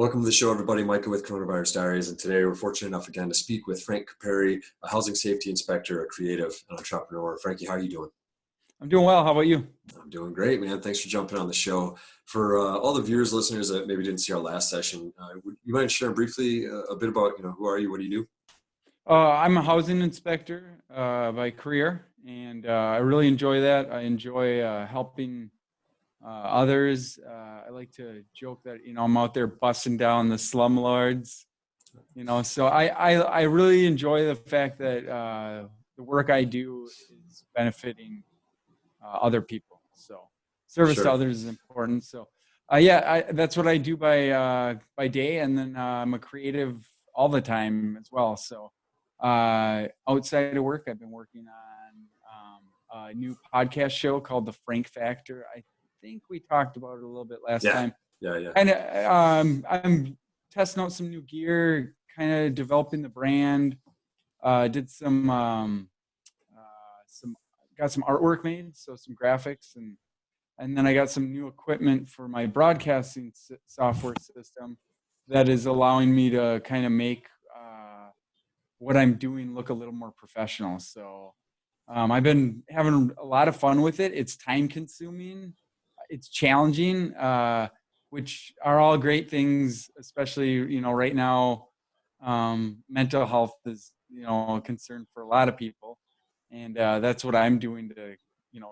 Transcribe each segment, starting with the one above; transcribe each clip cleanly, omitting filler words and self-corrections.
Welcome to the show, everybody. Micah with CoronavirusDiaries, and today we're fortunate enough again to speak with Frank Cupery, a housing safety inspector, a creative, and entrepreneur. Frankie, how are you doing? I'm doing well. How about you? I'm doing great, man. Thanks for jumping on the show. For all the viewers, listeners that maybe didn't see our last session, would you mind sharing briefly a bit about, who are you, what do you do? I'm a housing inspector by career, and I really enjoy that. I enjoy helping others. I like to joke that I'm out there busting down the slumlords. So I really enjoy the fact that the work I do is benefiting other people. So service to Sure. others is important. So yeah, that's what I do by day, and then I'm a creative all the time as well. So outside of work, I've been working on a new podcast show called The Frank Factor. I think we talked about it a little bit last Yeah. time. Yeah. And I'm testing out some new gear, kind of developing the brand. Did some got some artwork made, so some graphics, and then I got some new equipment for my broadcasting software system that is allowing me to kind of make what I'm doing look a little more professional. So I've been having a lot of fun with it. It's time consuming, it's challenging, which are all great things, especially, right now. Mental health is, a concern for a lot of people. And that's what I'm doing to,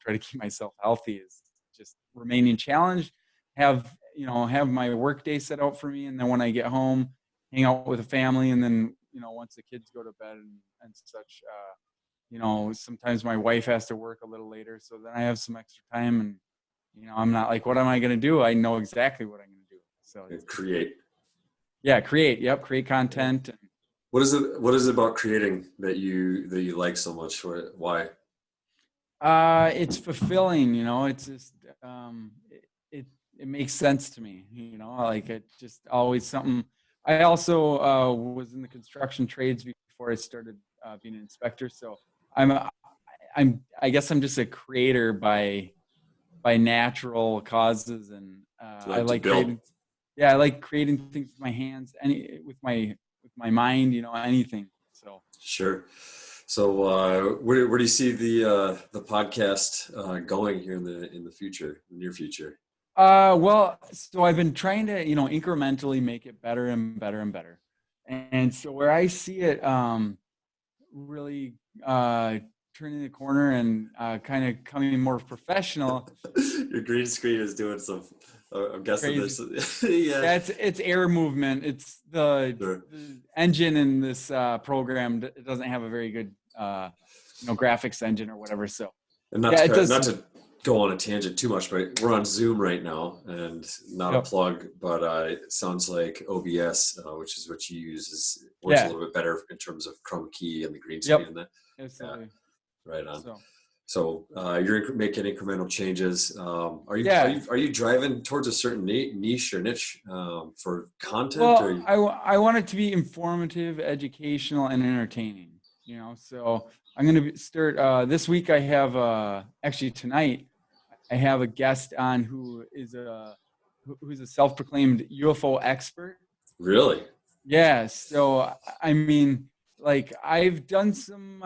try to keep myself healthy, is just remaining challenged, have my work day set out for me. And then when I get home, hang out with the family. And then, once the kids go to bed and such, sometimes my wife has to work a little later. So then I have some extra time, and, I'm not like, what am I going to do? I know exactly what I'm going to do. So Create. Yeah, create. Yep. Create content. What is it about creating that you like so much? Why? It's fulfilling, it's just, it makes sense to me, like it just always something. I also was in the construction trades before I started being an inspector. So I guess I'm just a creator by natural causes. And You I like to like build? I like creating things with my hands, with my mind, anything. So Sure. So, where do you see the podcast going here in the future, the near future? Well, so I've been trying to, incrementally make it better and better and better. And so where I see it really turning the corner and kind of coming more professional. Your green screen is doing some. I'm guessing Crazy. there's. Yeah. Yeah, it's air movement. It's the engine in this program. It doesn't have a very good graphics engine or whatever. So And yeah, it does. not to go on a tangent too much, but we're on Zoom right now, and not a plug, but it sounds like OBS, which is what you use, works a little bit better in terms of chroma key and the green screen and that. Absolutely. Right on. So you're making incremental changes. Are you driving towards a certain niche or niche for content? Well, I want it to be informative, educational, and entertaining. So I'm going to start this week. I have actually tonight I have a guest on who's a self-proclaimed UFO expert. Really? Yeah. So I mean, like, I've done some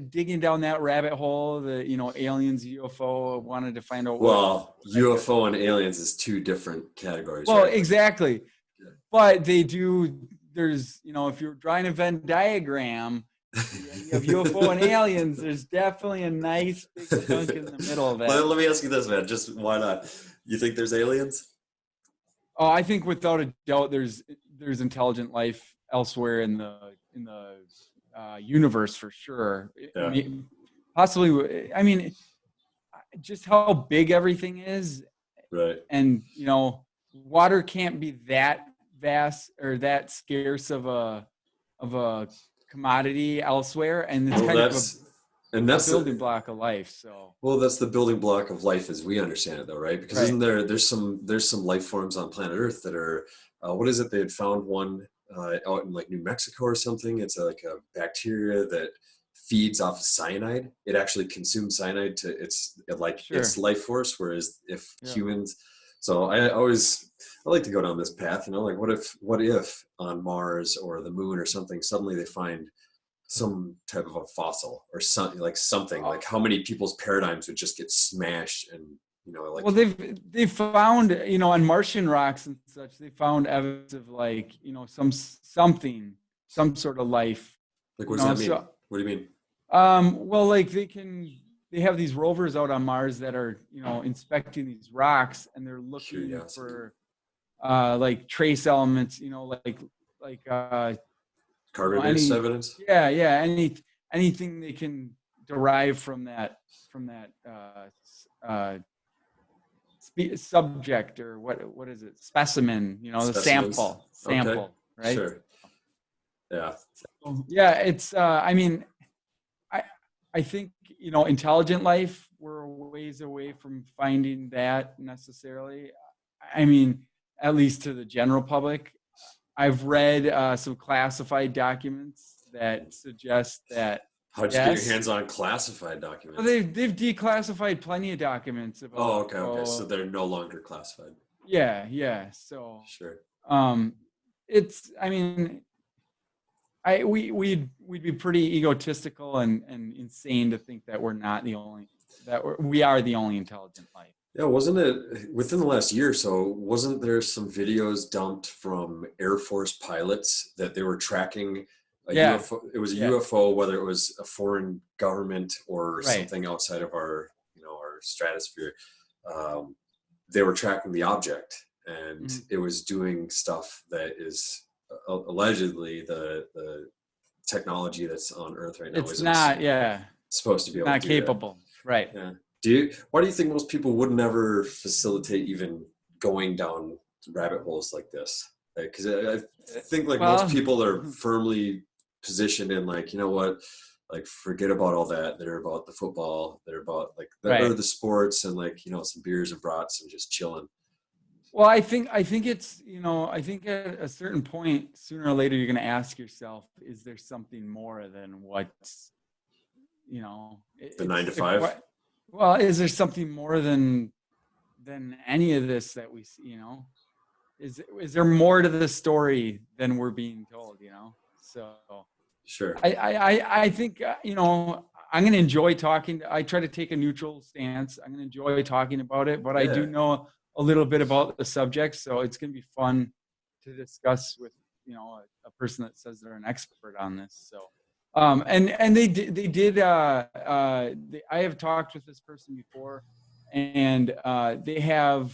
digging down that rabbit hole. The aliens, UFO. I wanted to find out. Well, UFO and aliens is two different categories. Well, right? Exactly. Yeah. But they do. There's if you're drawing a Venn diagram, you have UFO and aliens. There's definitely a nice big chunk in the middle of that. Let me ask you this, man. Just why not? You think there's aliens? Oh, I think without a doubt, there's intelligent life elsewhere in the universe for sure. Yeah. Possibly. I mean, just how big everything is, right? And water can't be that vast or that scarce of a commodity elsewhere, and it's that's the building block of life. So that's the building block of life as we understand it, though, right? Because isn't there's some life forms on planet Earth that are what is it? They had found one out in like New Mexico or something. It's like a bacteria that feeds off of cyanide. It actually consumes cyanide to its life force. Whereas if humans So I like to go down this path, like what if on Mars or the moon or something, suddenly they find some type of a fossil or something like how many people's paradigms would just get smashed and, like, well, they've found, on Martian rocks and such, they found evidence of like, some sort of life, what does that mean? so What do you mean? well, like they have these rovers out on Mars that are, inspecting these rocks, and they're looking Curiosity. for like trace elements, like Carbon-based evidence? yeah, anything they can derive from that subject, or what is it, specimen, the Specimens. sample, Okay. right? Sure. Yeah. So, yeah, it's I mean, I think, intelligent life, we're ways away from finding that necessarily. I mean, at least to the general public. I've read some classified documents that suggest that, How'd you get your hands on classified well, documents? they've declassified plenty of documents about. Oh, okay. So they're no longer classified. Yeah. So Sure. it's, I mean, we'd be pretty egotistical and insane to think that we are the only intelligent life. Yeah, wasn't it within the last year or so, wasn't there some videos dumped from Air Force pilots that they were tracking a UFO? It was a UFO, whether it was a foreign government or something outside of our stratosphere. They were tracking the object, and it was doing stuff that is allegedly the technology that's on Earth right now. It's not, supposed to be able to do capable, that. right? Yeah. Why do you think most people would never facilitate even going down rabbit holes like this? Because I think most people are firmly positioned in like, you know what, like forget about all that. They're about the football. They're about or the sports and some beers and brats and just chilling. Well, I think it's, I think at a certain point, sooner or later, you're going to ask yourself, is there something more than what's, the 9 to 5? Well, is there something more than any of this that we see, is there more to the story than we're being told, So sure. I think, I'm going to enjoy talking. I try to take a neutral stance. I'm going to enjoy talking about it, but I do know a little bit about the subject. So it's going to be fun to discuss with, a person that says they're an expert on this. So, and they did, I have talked with this person before, and they have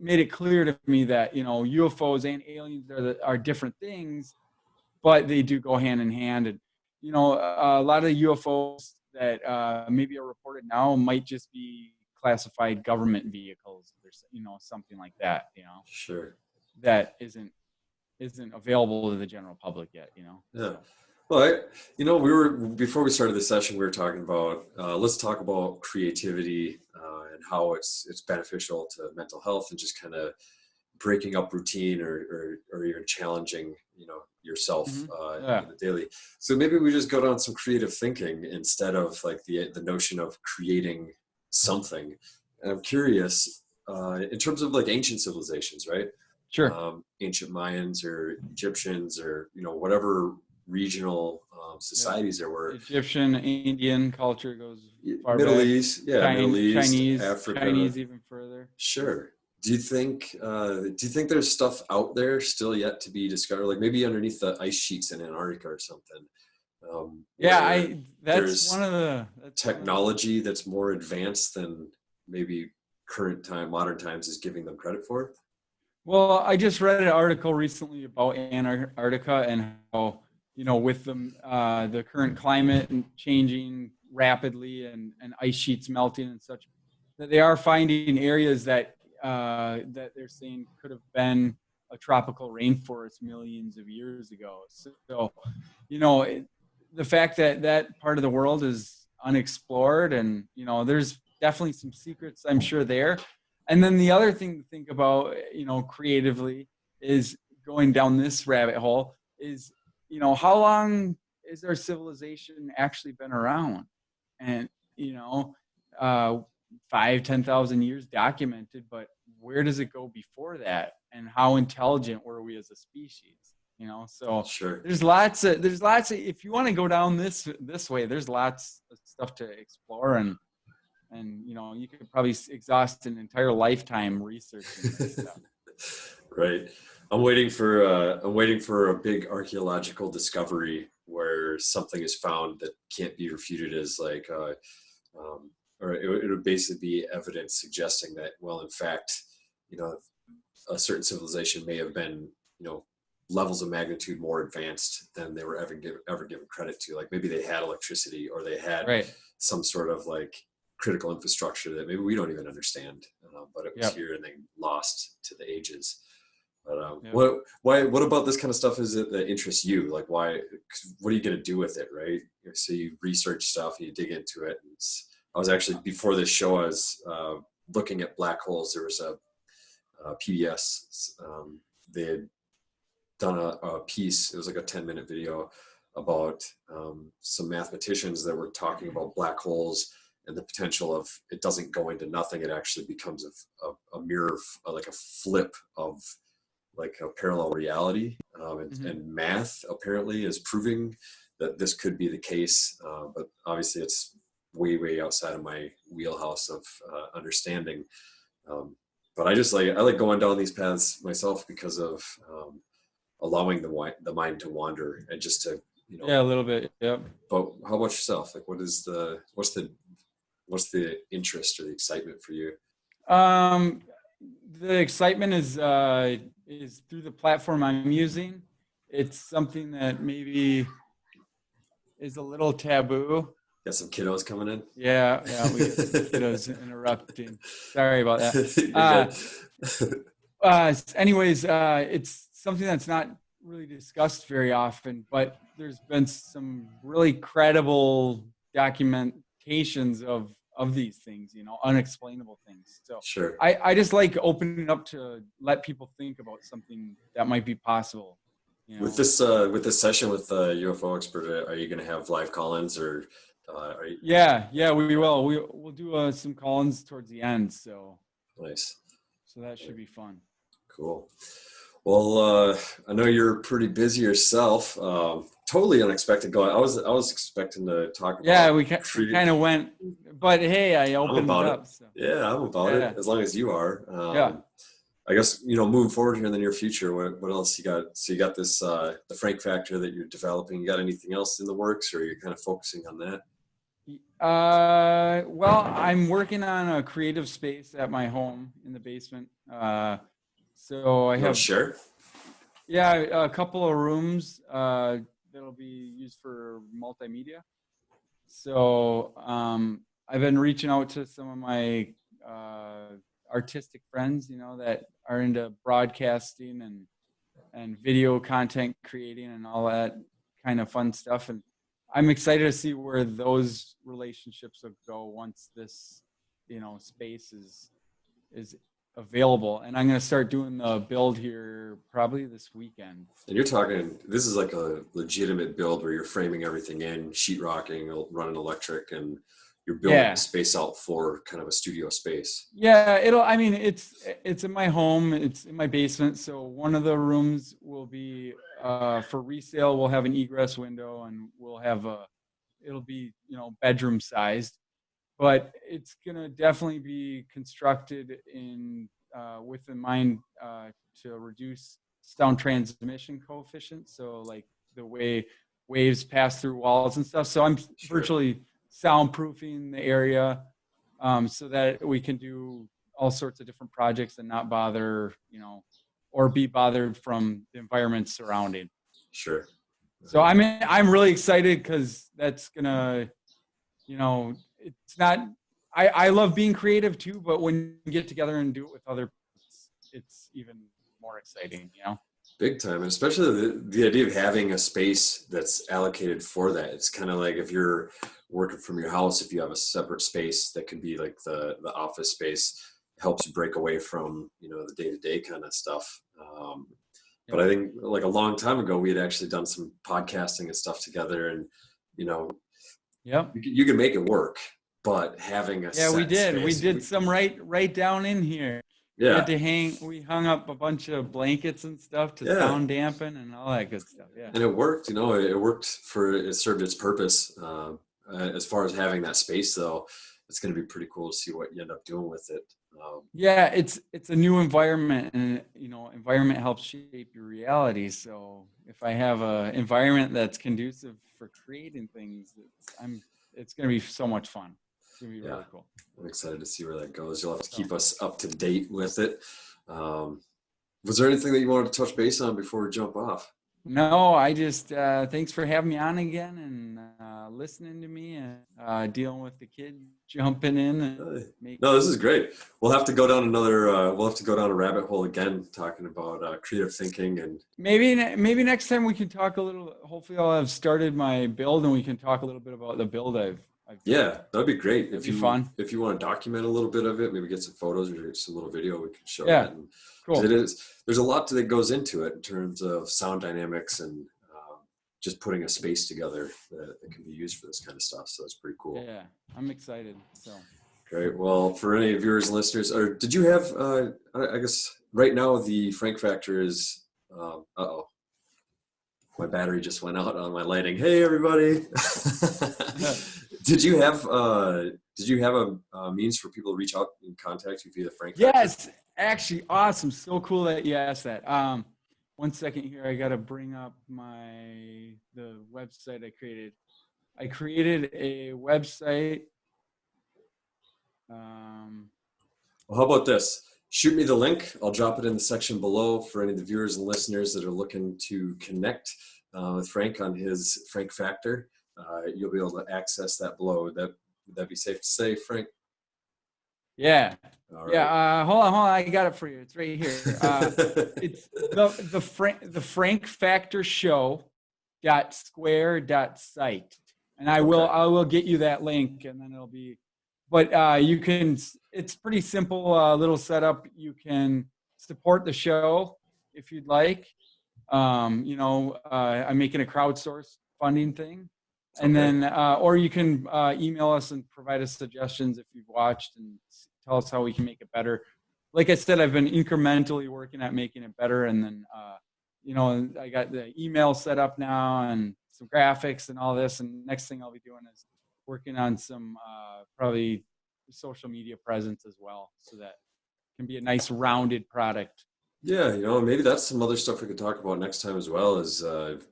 made it clear to me that, UFOs and aliens are different things, but they do go hand in hand. And, a lot of the UFOs that maybe are reported now might just be classified government vehicles, or something like that, Sure. that isn't available to the general public yet, Yeah. So. Well, before we started the session, we were talking about, let's talk about creativity and how it's beneficial to mental health and just kind of breaking up routine or even challenging, yourself in the daily. So maybe we just go down some creative thinking instead of like the notion of creating something. And I'm curious, in terms of like ancient civilizations, right? Sure. Ancient Mayans or Egyptians or, whatever regional societies there were. Egyptian, Indian culture goes far Middle back. East, Middle East, Chinese, Africa. Chinese even further. Sure. Do you think there's stuff out there still yet to be discovered? Like maybe underneath the ice sheets in Antarctica or something. That's one of the technology that's more advanced than maybe modern times is giving them credit for. Well, I just read an article recently about Antarctica and how, with the current climate and changing rapidly and ice sheets melting and such, that they are finding areas that they're saying could have been a tropical rainforest millions of years ago. So, the fact that part of the world is unexplored, and there's definitely some secrets, I'm sure, there. And then the other thing to think about, creatively, is going down this rabbit hole is, how long is our civilization actually been around? And, 10,000 years documented, but where does it go before that? And how intelligent were we as a species? So Sure. there's lots of, if you want to go down this way, there's lots of stuff to explore, and you could probably exhaust an entire lifetime researching this stuff. Right. I'm waiting for a big archaeological discovery where something is found that can't be refuted as like, or it would basically be evidence suggesting that, well, in fact, a certain civilization may have been, levels of magnitude more advanced than they were ever given credit to. Like maybe they had electricity, or they had Right. some sort of like critical infrastructure that maybe we don't even understand, but it was Yep. here and they lost to the ages. But Yep. what about this kind of stuff is it that interests you? Like what are you going to do with it? Right. So you research stuff and you dig into it. And I was actually, before this show, I was looking at black holes. There was a PBS. They had done a piece. It was like a 10-minute video about some mathematicians that were talking about black holes and the potential of it doesn't go into nothing. It actually becomes a mirror, like a flip of like a parallel reality. And math apparently is proving that this could be the case. But obviously it's way, way outside of my wheelhouse of understanding. But I like going down these paths myself because of allowing the mind to wander and just to, Yeah, a little bit. Yep. But how about yourself? Like what's the interest or the excitement for you? The excitement is through the platform I'm using. It's something that maybe is a little taboo. Got some kiddos coming in. Yeah, we got some kiddos interrupting. Sorry about that. Anyways, it's something that's not really discussed very often, but there's been some really credible documentations of these things, unexplainable things. So sure. I just like opening up to let people think about something that might be possible. With this session with the UFO expert, are you going to have live call-ins or? Yeah, we will. We'll do some call-ins towards the end. So nice. So that should be fun. Cool. Well, I know you're pretty busy yourself. Totally unexpected going. I was expecting to talk about. Yeah, we kind of went, but hey, I opened it up. So. Yeah, I'm about it. As long as you are. Yeah. I guess moving forward here in the near future, what else you got? So you got this the Frank Factor that you're developing. You got anything else in the works, or you're kind of focusing on that? Well, I'm working on a creative space at my home in the basement. So I have share. Yeah, a couple of rooms that'll be used for multimedia. So I've been reaching out to some of my artistic friends, that are into broadcasting and video content creating and all that kind of fun stuff. And I'm excited to see where those relationships will go once this, space is available. And I'm going to start doing the build here probably this weekend. And you're talking, this is like a legitimate build where you're framing everything in, sheetrocking, running electric, and you're building a space out for kind of a studio space. Yeah, it's in my home. It's in my basement. So one of the rooms will be for resale. We'll have an egress window, and we'll have it'll be, bedroom sized, but it's gonna definitely be constructed with in mind to reduce sound transmission coefficient. So like the way waves pass through walls and stuff. So I'm virtually soundproofing the area so that we can do all sorts of different projects and not bother, or be bothered from the environment surrounding. Sure. So I'm really excited because that's gonna, it's not. I love being creative too, but when you get together and do it with other people, it's even more exciting, Big time, and especially the idea of having a space that's allocated for that. It's kind of like if you're working from your house, if you have a separate space that could be like the office space, helps you break away from the day-to-day kind of stuff. But I think like a long time ago, we had actually done some podcasting and stuff together, and you can make it work. but having a Yeah, we set did. We space. did some right down in here. We had Yeah, to we hung up a bunch of blankets and stuff to yeah. sound dampen and all that good stuff. Yeah. And it worked, you know, it worked it served its purpose. As far as having that space, though, it's going to be pretty cool to see what you end up doing with it. Yeah, it's a new environment, and environment helps shape your reality. So if I have a environment that's conducive for creating things, it's going to be so much fun. It's going to be Yeah, really cool. I'm excited to see where that goes. You'll have to So, keep us up to date with it. Was there anything that you wanted to touch base on before we jump off? no, I just thanks for having me on again and listening to me and dealing with the kid jumping in and No, this is great. We'll have to go down we'll have to go down a rabbit hole again, talking about creative thinking and maybe next time we can talk a little. Hopefully, I'll have started my build and we can talk a little bit about the build I've yeah, that'd be great. That'd be fun. If you want to document a little bit of it, maybe get some photos or some little video we can show Yeah, that. And, cool. There's a lot that goes into it in terms of sound dynamics and just putting a space together that can be used for this kind of stuff. So it's pretty cool. Yeah, I'm excited. So great. Well, for any viewers and listeners, or did you have? I guess right now the Frank factor is. Uh-oh. My battery just went out on my lighting. Hey, everybody. Did you have a means for people to reach out and contact you via the Frank factor? yes, actually, awesome. So cool that you asked that. 1 second here. I got to bring up the website I created. I created a website. Well, how about this? Shoot me the link. I'll drop it in the section below for any of the viewers and listeners that are looking to connect with Frank on his Frank Factor. You'll be able to access that below. Would that be safe to say, Frank? Yeah. All right. Yeah. Hold on. I got it for you. It's right here. It's the Frank Factor Show .square.site, and I will get you that link, and then it'll be. But you can. It's pretty simple. Little setup. You can support the show if you'd like. I'm making a crowdsource funding thing. And then, or you can email us and provide us suggestions if you've watched and tell us how we can make it better. Like I said, I've been incrementally working at making it better. And then, I got the email set up now and some graphics and all this. And next thing I'll be doing is working on some probably social media presence as well, so that can be a nice rounded product. Yeah, maybe that's some other stuff we could talk about next time as well. Is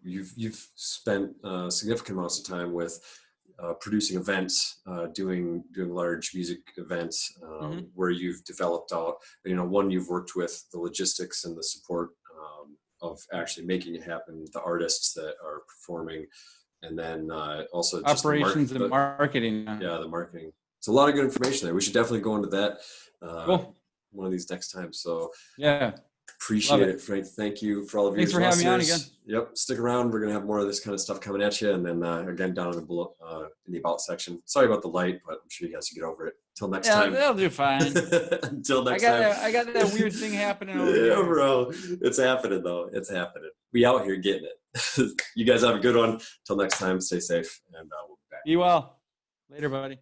you've spent significant amounts of time with producing events, doing large music events, where you've developed out. One, you've worked with the logistics and the support of actually making it happen, the artists that are performing, and then also just operations and marketing. Yeah, the marketing. It's a lot of good information there. We should definitely go into that cool. one of these next times. So yeah. Appreciate it, Frank. Thank you for all of you. Thanks for having me on again. Yep, stick around. We're gonna have more of this kind of stuff coming at you, and then again down in the about section. Sorry about the light, but I'm sure you guys can get over it. Till next time. They'll do fine. Until next time. I got that weird thing happening over yeah, here. bro. It's happening though. It's happening. We out here getting it. You guys have a good one. Till next time, stay safe, and we'll be back. Be well. Later, buddy.